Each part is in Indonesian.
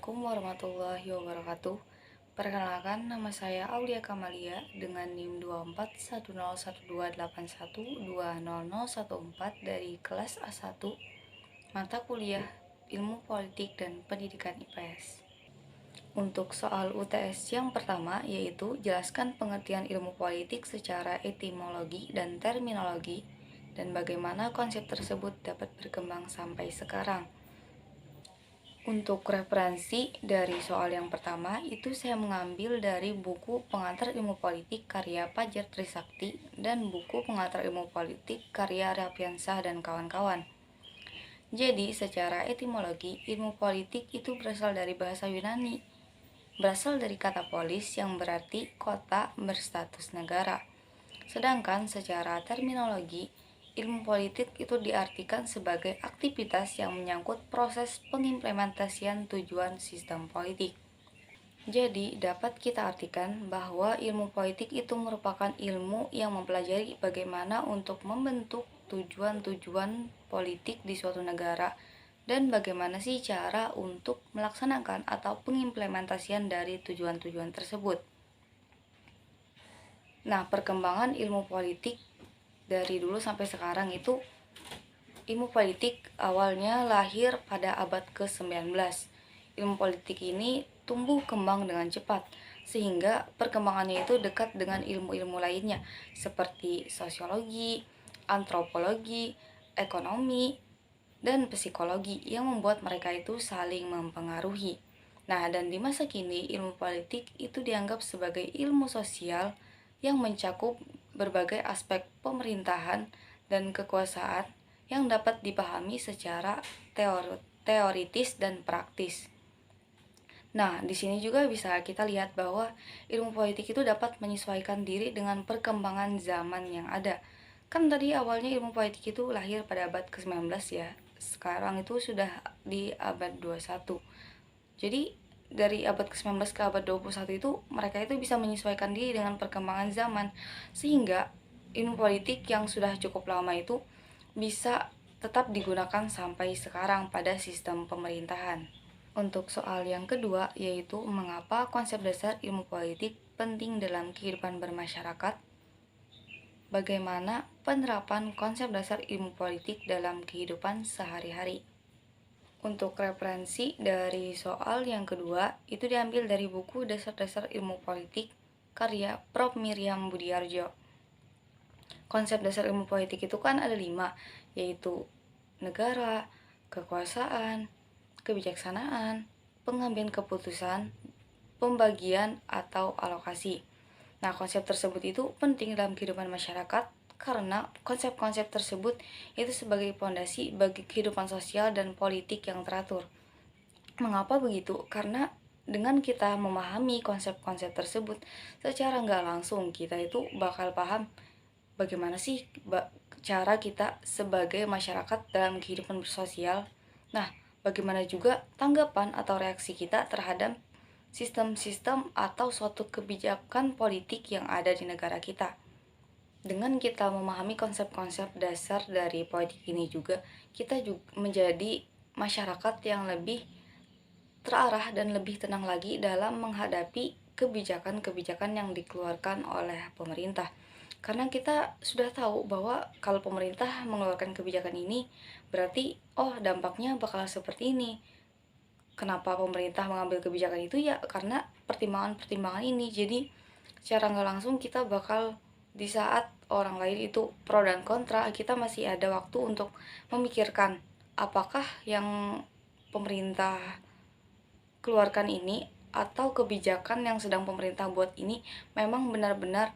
Assalamualaikum warahmatullahi wabarakatuh. Perkenalkan, nama saya Aulia Kamalia dengan NIM 241012181200014 dari kelas A1 mata kuliah Ilmu Politik dan Pendidikan IPS. Untuk soal UTS yang pertama yaitu jelaskan pengertian ilmu politik secara etimologi dan terminologi dan bagaimana konsep tersebut dapat berkembang sampai sekarang. Untuk referensi dari soal yang pertama, itu saya mengambil dari buku Pengantar Ilmu Politik karya Fajar Trisakti dan buku Pengantar Ilmu Politik karya Rapiansah dan kawan-kawan. Jadi, secara etimologi, ilmu politik itu berasal dari bahasa Yunani. Berasal dari kata polis yang berarti kota berstatus negara. Sedangkan secara terminologi, ilmu politik itu diartikan sebagai aktivitas yang menyangkut proses pengimplementasian tujuan sistem politik. Jadi, dapat kita artikan bahwa ilmu politik itu merupakan ilmu yang mempelajari bagaimana untuk membentuk tujuan-tujuan politik di suatu negara dan bagaimana sih cara untuk melaksanakan atau pengimplementasian dari tujuan-tujuan tersebut. Nah, perkembangan ilmu politik dari dulu sampai sekarang itu, ilmu politik awalnya lahir pada abad ke-19. Ilmu politik ini tumbuh kembang dengan cepat, sehingga perkembangannya itu dekat dengan ilmu-ilmu lainnya, seperti sosiologi, antropologi, ekonomi, dan psikologi yang membuat mereka itu saling mempengaruhi. Nah, dan di masa kini, ilmu politik itu dianggap sebagai ilmu sosial yang mencakup berbagai aspek pemerintahan dan kekuasaan yang dapat dipahami secara teoritis dan praktis. Nah, di sini juga bisa kita lihat bahwa ilmu politik itu dapat menyesuaikan diri dengan perkembangan zaman yang ada. Kan tadi awalnya ilmu politik itu lahir pada abad ke-19 ya. Sekarang itu sudah di abad 21. Jadi dari abad ke-19 ke abad 21 itu mereka itu bisa menyesuaikan diri dengan perkembangan zaman, sehingga ilmu politik yang sudah cukup lama itu bisa tetap digunakan sampai sekarang pada sistem pemerintahan. Untuk soal yang kedua yaitu mengapa konsep dasar ilmu politik penting dalam kehidupan bermasyarakat. Bagaimana penerapan konsep dasar ilmu politik dalam kehidupan sehari-hari. Untuk referensi dari soal yang kedua, itu diambil dari buku Dasar-Dasar Ilmu Politik karya Prof. Miriam Budiarjo. Konsep dasar ilmu politik itu kan ada 5, yaitu negara, kekuasaan, kebijaksanaan, pengambilan keputusan, pembagian atau alokasi. Nah, konsep tersebut itu penting dalam kehidupan masyarakat karena konsep-konsep tersebut itu sebagai fondasi bagi kehidupan sosial dan politik yang teratur. Mengapa begitu? Karena dengan kita memahami konsep-konsep tersebut, secara nggak langsung kita itu bakal paham bagaimana sih cara kita sebagai masyarakat dalam kehidupan bersosial. Nah, bagaimana juga tanggapan atau reaksi kita terhadap sistem-sistem atau suatu kebijakan politik yang ada di negara kita. Dengan kita memahami konsep-konsep dasar dari politik ini juga, kita juga menjadi masyarakat yang lebih terarah dan lebih tenang lagi dalam menghadapi kebijakan-kebijakan yang dikeluarkan oleh pemerintah. Karena kita sudah tahu bahwa kalau pemerintah mengeluarkan kebijakan ini, berarti dampaknya bakal seperti ini. Kenapa pemerintah mengambil kebijakan itu? Ya karena pertimbangan-pertimbangan ini. Jadi secara nggak langsung kita bakal, di saat orang lain itu pro dan kontra, kita masih ada waktu untuk memikirkan apakah yang pemerintah keluarkan ini atau kebijakan yang sedang pemerintah buat ini memang benar-benar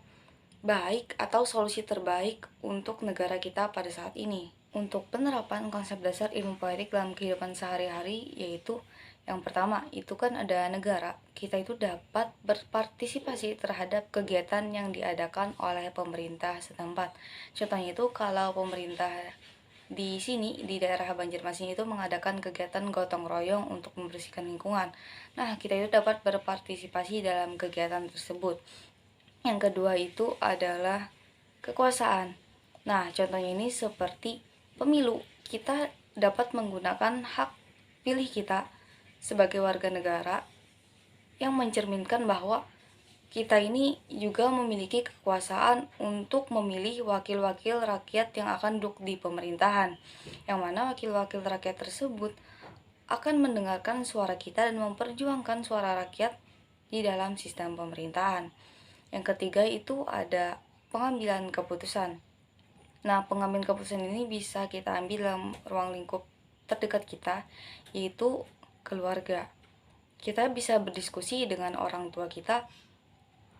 baik atau solusi terbaik untuk negara kita pada saat ini. Untuk penerapan konsep dasar ilmu politik dalam kehidupan sehari-hari yaitu yang pertama, itu kan ada negara. Kita itu dapat berpartisipasi terhadap kegiatan yang diadakan oleh pemerintah setempat. Contohnya itu kalau pemerintah di sini, di daerah Banjarmasin itu mengadakan kegiatan gotong royong untuk membersihkan lingkungan. Nah, kita itu dapat berpartisipasi dalam kegiatan tersebut. Yang kedua itu adalah kekuasaan. Nah, contohnya ini seperti pemilu. Kita dapat menggunakan hak pilih kita sebagai warga negara yang mencerminkan bahwa kita ini juga memiliki kekuasaan untuk memilih wakil-wakil rakyat yang akan duduk di pemerintahan, yang mana wakil-wakil rakyat tersebut akan mendengarkan suara kita dan memperjuangkan suara rakyat di dalam sistem pemerintahan. Yang ketiga itu ada pengambilan keputusan. Nah, pengambilan keputusan ini bisa kita ambil dalam ruang lingkup terdekat kita, yaitu keluarga. Kita bisa berdiskusi dengan orang tua kita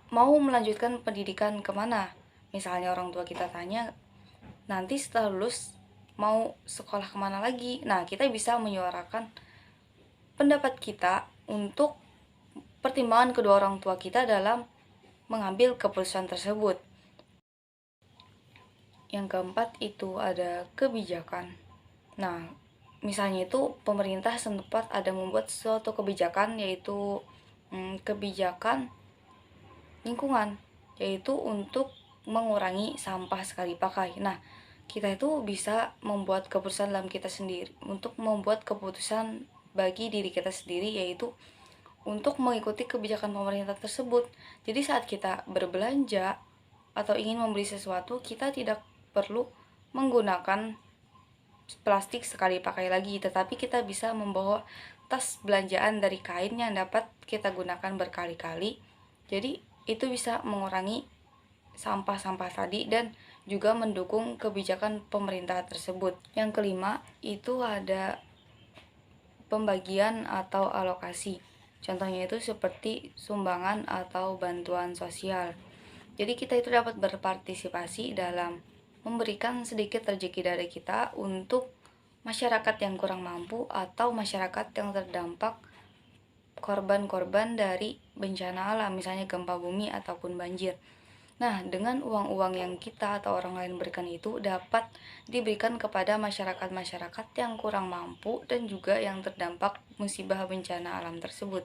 mau melanjutkan pendidikan kemana. Misalnya orang tua kita tanya, nanti setelah lulus mau sekolah kemana lagi. Nah, kita bisa menyuarakan pendapat kita untuk pertimbangan kedua orang tua kita dalam mengambil keputusan tersebut. Yang keempat itu ada kebijakan. Nah, misalnya itu pemerintah sempat ada membuat suatu kebijakan, yaitu kebijakan lingkungan, yaitu untuk mengurangi sampah sekali pakai. Nah, kita itu bisa membuat keputusan dalam kita sendiri, untuk membuat keputusan bagi diri kita sendiri, yaitu untuk mengikuti kebijakan pemerintah tersebut. Jadi saat kita berbelanja atau ingin membeli sesuatu, kita tidak perlu menggunakan plastik sekali pakai lagi, tetapi kita bisa membawa tas belanjaan dari kain yang dapat kita gunakan berkali-kali. Jadi itu bisa mengurangi sampah-sampah tadi dan juga mendukung kebijakan pemerintah tersebut. Yang kelima itu ada pembagian atau alokasi. Contohnya itu seperti sumbangan atau bantuan sosial. Jadi kita itu dapat berpartisipasi dalam memberikan sedikit rezeki dari kita untuk masyarakat yang kurang mampu atau masyarakat yang terdampak korban-korban dari bencana alam, misalnya gempa bumi ataupun banjir. Nah, dengan uang-uang yang kita atau orang lain berikan itu dapat diberikan kepada masyarakat-masyarakat yang kurang mampu dan juga yang terdampak musibah bencana alam tersebut.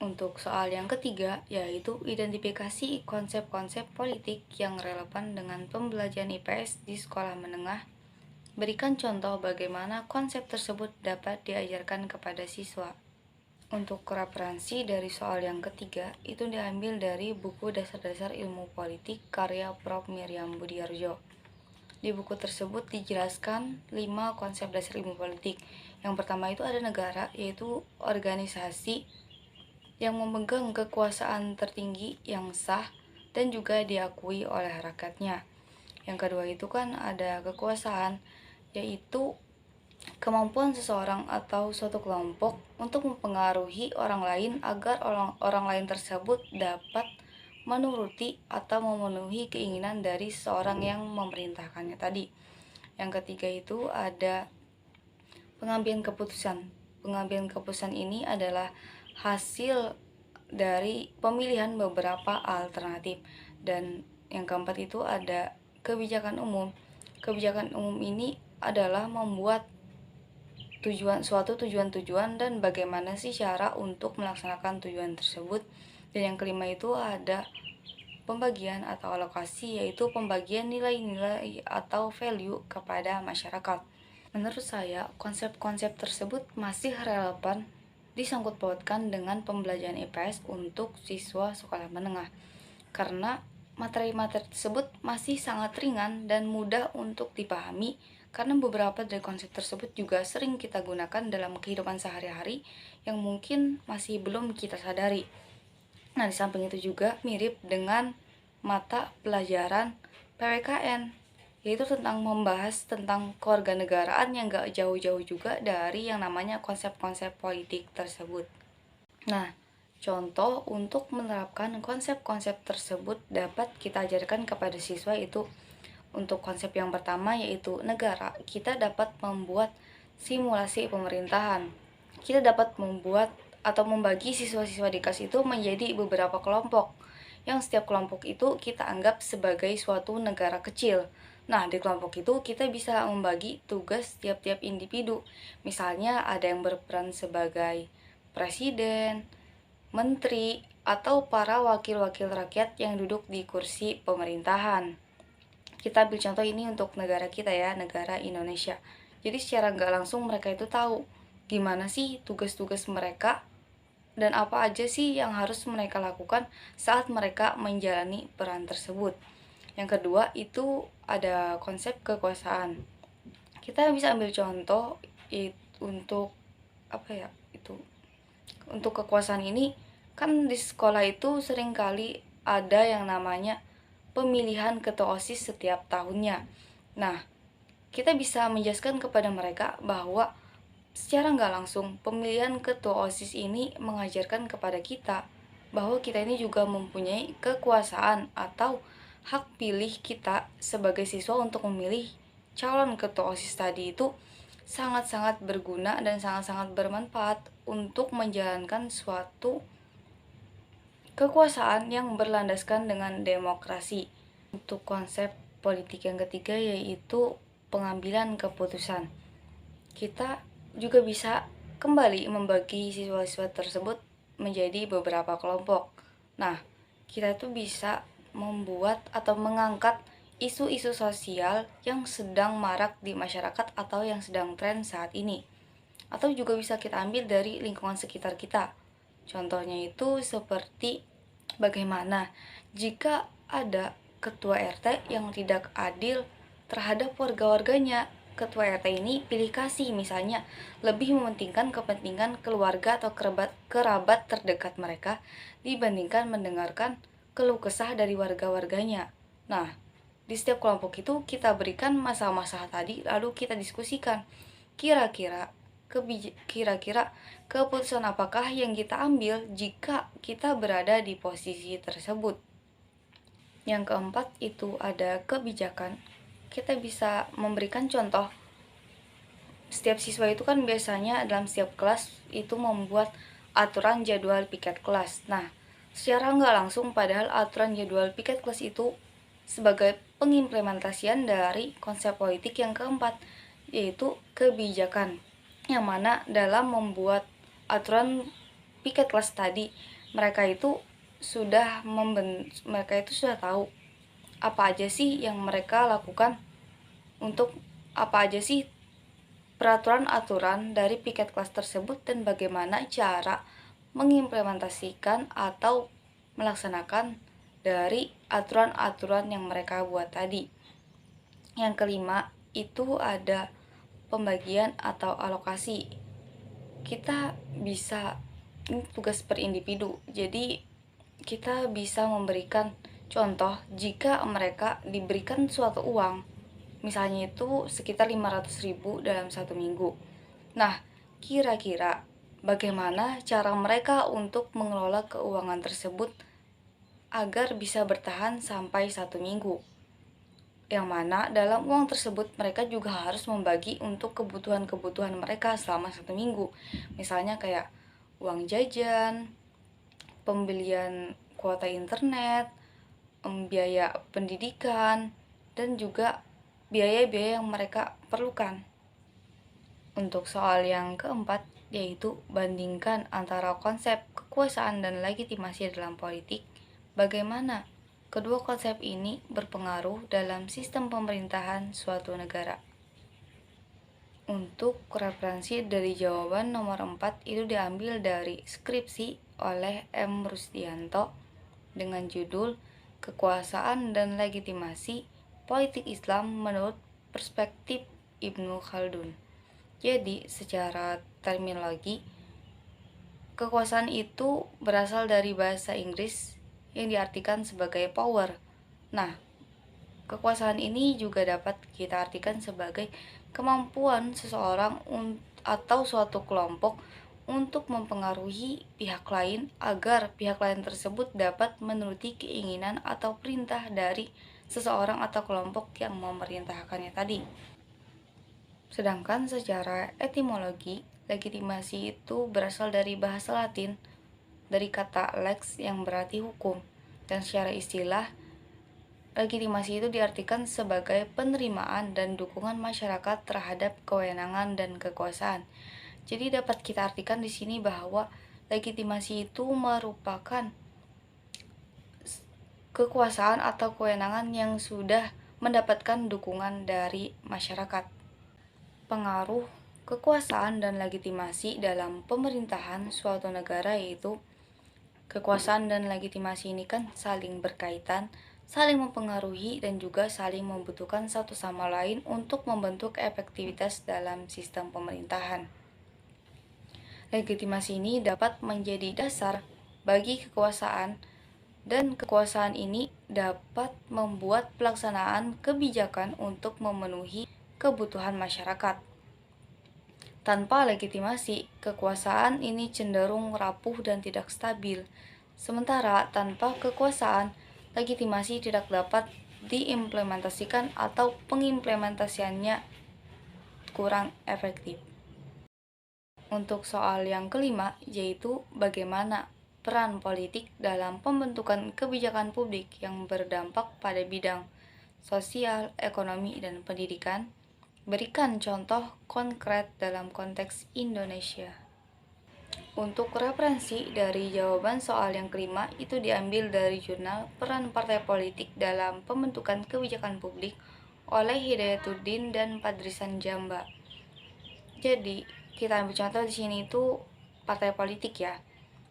Untuk soal yang ketiga, yaitu identifikasi konsep-konsep politik yang relevan dengan pembelajaran IPS di sekolah menengah. Berikan contoh bagaimana konsep tersebut dapat diajarkan kepada siswa. Untuk referensi dari soal yang ketiga, itu diambil dari buku Dasar-Dasar Ilmu Politik karya Prof. Miriam Budiarjo. Di buku tersebut dijelaskan 5 konsep dasar ilmu politik. Yang pertama itu ada negara, yaitu organisasi yang memegang kekuasaan tertinggi yang sah dan juga diakui oleh rakyatnya. Yang kedua itu kan ada kekuasaan, yaitu kemampuan seseorang atau suatu kelompok untuk mempengaruhi orang lain agar orang lain tersebut dapat menuruti atau memenuhi keinginan dari seseorang yang memerintahkannya tadi. Yang ketiga itu ada pengambilan keputusan. Pengambilan keputusan ini adalah hasil dari pemilihan beberapa alternatif. Dan yang keempat itu ada kebijakan umum. Kebijakan umum ini adalah membuat suatu tujuan-tujuan dan bagaimana sih cara untuk melaksanakan tujuan tersebut. Dan yang kelima itu ada pembagian atau alokasi, yaitu pembagian nilai-nilai atau value kepada masyarakat. Menurut saya, konsep-konsep tersebut masih relevan disangkut pautkan dengan pembelajaran IPS untuk siswa sekolah menengah, karena materi-materi tersebut masih sangat ringan dan mudah untuk dipahami, karena beberapa dari konsep tersebut juga sering kita gunakan dalam kehidupan sehari-hari yang mungkin masih belum kita sadari. Nah, di samping itu juga mirip dengan mata pelajaran PWKN, yaitu tentang membahas tentang kewarganegaraan yang gak jauh-jauh juga dari yang namanya konsep-konsep politik tersebut. Nah, contoh untuk menerapkan konsep-konsep tersebut dapat kita ajarkan kepada siswa itu. Untuk konsep yang pertama yaitu negara, kita dapat membuat simulasi pemerintahan. Kita dapat membuat atau membagi siswa-siswa di kelas itu menjadi beberapa kelompok, yang setiap kelompok itu kita anggap sebagai suatu negara kecil. Nah, di kelompok itu kita bisa membagi tugas tiap-tiap individu. Misalnya ada yang berperan sebagai presiden, menteri, atau para wakil-wakil rakyat yang duduk di kursi pemerintahan. Kita ambil contoh ini untuk negara kita ya, negara Indonesia. Jadi secara nggak langsung mereka itu tahu gimana sih tugas-tugas mereka dan apa aja sih yang harus mereka lakukan saat mereka menjalani peran tersebut. Yang kedua itu ada konsep kekuasaan. Kita bisa ambil contoh untuk apa ya itu untuk kekuasaan ini kan di sekolah itu seringkali ada yang namanya pemilihan ketua OSIS setiap tahunnya. Nah, kita bisa menjelaskan kepada mereka bahwa secara nggak langsung, pemilihan ketua OSIS ini mengajarkan kepada kita bahwa kita ini juga mempunyai kekuasaan atau hak pilih kita sebagai siswa untuk memilih calon ketua OSIS tadi itu sangat-sangat berguna dan sangat-sangat bermanfaat untuk menjalankan suatu kekuasaan yang berlandaskan dengan demokrasi. Untuk konsep politik yang ketiga yaitu pengambilan keputusan. Kita juga bisa kembali membagi siswa-siswa tersebut menjadi beberapa kelompok. Nah, kita tuh bisa membuat atau mengangkat isu-isu sosial yang sedang marak di masyarakat atau yang sedang tren saat ini. Atau juga bisa kita ambil dari lingkungan sekitar kita. Contohnya itu seperti bagaimana jika ada ketua RT yang tidak adil terhadap warga-warganya. Ketua RT ini pilih kasih misalnya lebih mementingkan kepentingan keluarga atau kerabat terdekat mereka dibandingkan mendengarkan keluh kesah dari warga-warganya. Nah, di setiap kelompok itu kita berikan masalah-masalah tadi lalu kita diskusikan kira-kira kira-kira keputusan apakah yang kita ambil jika kita berada di posisi tersebut. Yang keempat itu ada kebijakan. Kita bisa memberikan contoh. Setiap siswa itu kan biasanya dalam setiap kelas itu membuat aturan jadwal piket kelas. Nah, secara nggak langsung padahal aturan jadwal piket kelas itu sebagai pengimplementasian dari konsep politik yang keempat, yaitu kebijakan. Yang mana dalam membuat aturan piket kelas tadi, mereka itu sudah tahu apa aja sih yang mereka lakukan untuk apa aja sih peraturan-aturan dari piket kelas tersebut dan bagaimana cara mengimplementasikan atau melaksanakan dari aturan-aturan yang mereka buat tadi. Yang kelima itu ada pembagian atau alokasi. Kita bisa, ini tugas per individu, jadi kita bisa memberikan contoh jika mereka diberikan suatu uang, misalnya itu sekitar 500.000 dalam satu minggu. Nah, kira-kira bagaimana cara mereka untuk mengelola keuangan tersebut agar bisa bertahan sampai satu minggu? Yang mana dalam uang tersebut mereka juga harus membagi untuk kebutuhan-kebutuhan mereka selama satu minggu. Misalnya kayak uang jajan, pembelian kuota internet, biaya pendidikan, dan juga biaya-biaya yang mereka perlukan. Untuk soal yang keempat, yaitu bandingkan antara konsep kekuasaan dan legitimasi dalam politik, bagaimana kedua konsep ini berpengaruh dalam sistem pemerintahan suatu negara. Untuk referensi dari jawaban nomor 4 itu diambil dari skripsi oleh M. Rusdianto dengan judul Kekuasaan dan Legitimasi Politik Islam menurut Perspektif Ibnu Khaldun. Jadi, secara terminologi, kekuasaan itu berasal dari bahasa Inggris yang diartikan sebagai power. Nah, kekuasaan ini juga dapat kita artikan sebagai kemampuan seseorang atau suatu kelompok untuk mempengaruhi pihak lain agar pihak lain tersebut dapat menuruti keinginan atau perintah dari seseorang atau kelompok yang memerintahkannya tadi. Sedangkan secara etimologi, legitimasi itu berasal dari bahasa Latin, dari kata lex yang berarti hukum, dan secara istilah, legitimasi itu diartikan sebagai penerimaan dan dukungan masyarakat terhadap kewenangan dan kekuasaan. Jadi dapat kita artikan di sini bahwa legitimasi itu merupakan kekuasaan atau kewenangan yang sudah mendapatkan dukungan dari masyarakat. Pengaruh kekuasaan dan legitimasi dalam pemerintahan suatu negara, yaitu kekuasaan dan legitimasi ini kan saling berkaitan, saling mempengaruhi, dan juga saling membutuhkan satu sama lain untuk membentuk efektivitas dalam sistem pemerintahan. Legitimasi ini dapat menjadi dasar bagi kekuasaan, dan kekuasaan ini dapat membuat pelaksanaan kebijakan untuk memenuhi kebutuhan masyarakat. Tanpa legitimasi, kekuasaan ini cenderung rapuh dan tidak stabil. Sementara tanpa kekuasaan, legitimasi tidak dapat diimplementasikan atau pengimplementasiannya kurang efektif. Untuk soal yang kelima, yaitu bagaimana peran politik dalam pembentukan kebijakan publik yang berdampak pada bidang sosial, ekonomi, dan pendidikan. Berikan contoh konkret dalam konteks Indonesia. Untuk referensi dari jawaban soal yang kelima itu diambil dari jurnal Peran Partai Politik dalam Pembentukan Kebijakan Publik oleh Hidayatuddin dan Padrisan Jamba. Jadi, kita ambil contoh di sini itu partai politik ya.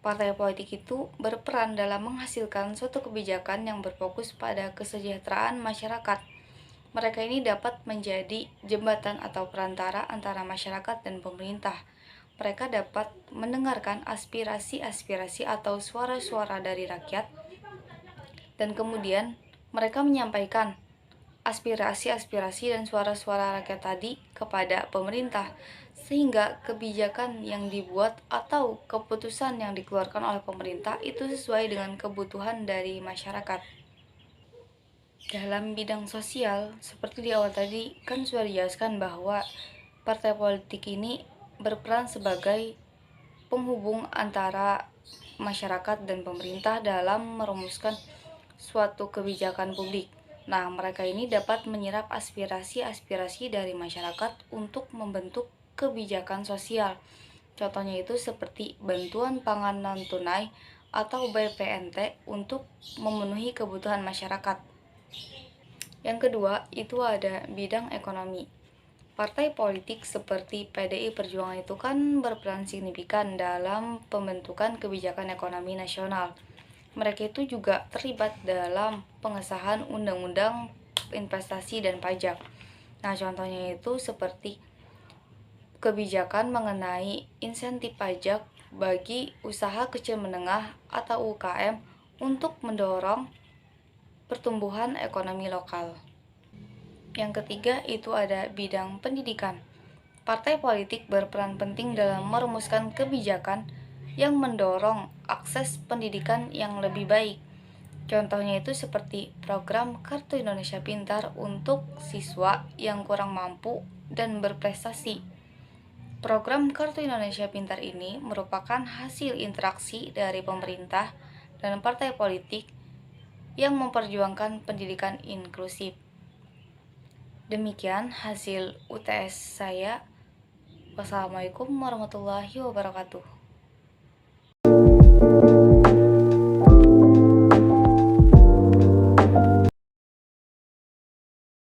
Partai politik itu berperan dalam menghasilkan suatu kebijakan yang berfokus pada kesejahteraan masyarakat. Mereka ini dapat menjadi jembatan atau perantara antara masyarakat dan pemerintah. Mereka dapat mendengarkan aspirasi-aspirasi atau suara-suara dari rakyat, dan kemudian mereka menyampaikan aspirasi-aspirasi dan suara-suara rakyat tadi kepada pemerintah, sehingga kebijakan yang dibuat atau keputusan yang dikeluarkan oleh pemerintah itu sesuai dengan kebutuhan dari masyarakat. Dalam bidang sosial, seperti di awal tadi kan sudah dijelaskan bahwa partai politik ini berperan sebagai penghubung antara masyarakat dan pemerintah dalam merumuskan suatu kebijakan publik. Nah, mereka ini dapat menyerap aspirasi-aspirasi dari masyarakat untuk membentuk kebijakan sosial. Contohnya itu seperti bantuan pangan non-tunai atau BPNT untuk memenuhi kebutuhan masyarakat. Yang kedua, itu ada bidang ekonomi. Partai politik seperti PDI Perjuangan itu kan berperan signifikan dalam pembentukan kebijakan ekonomi nasional. Mereka itu juga terlibat dalam pengesahan undang-undang investasi dan pajak. Nah, contohnya itu seperti kebijakan mengenai insentif pajak bagi usaha kecil menengah atau UKM untuk mendorong pertumbuhan ekonomi lokal. Yang ketiga itu ada bidang pendidikan. Partai politik berperan penting dalam merumuskan kebijakan yang mendorong akses pendidikan yang lebih baik. Contohnya itu seperti program Kartu Indonesia Pintar untuk siswa yang kurang mampu dan berprestasi. Program Kartu Indonesia Pintar ini merupakan hasil interaksi dari pemerintah dan partai politik yang memperjuangkan pendidikan inklusif. Demikian hasil UTS saya. Wassalamualaikum warahmatullahi wabarakatuh.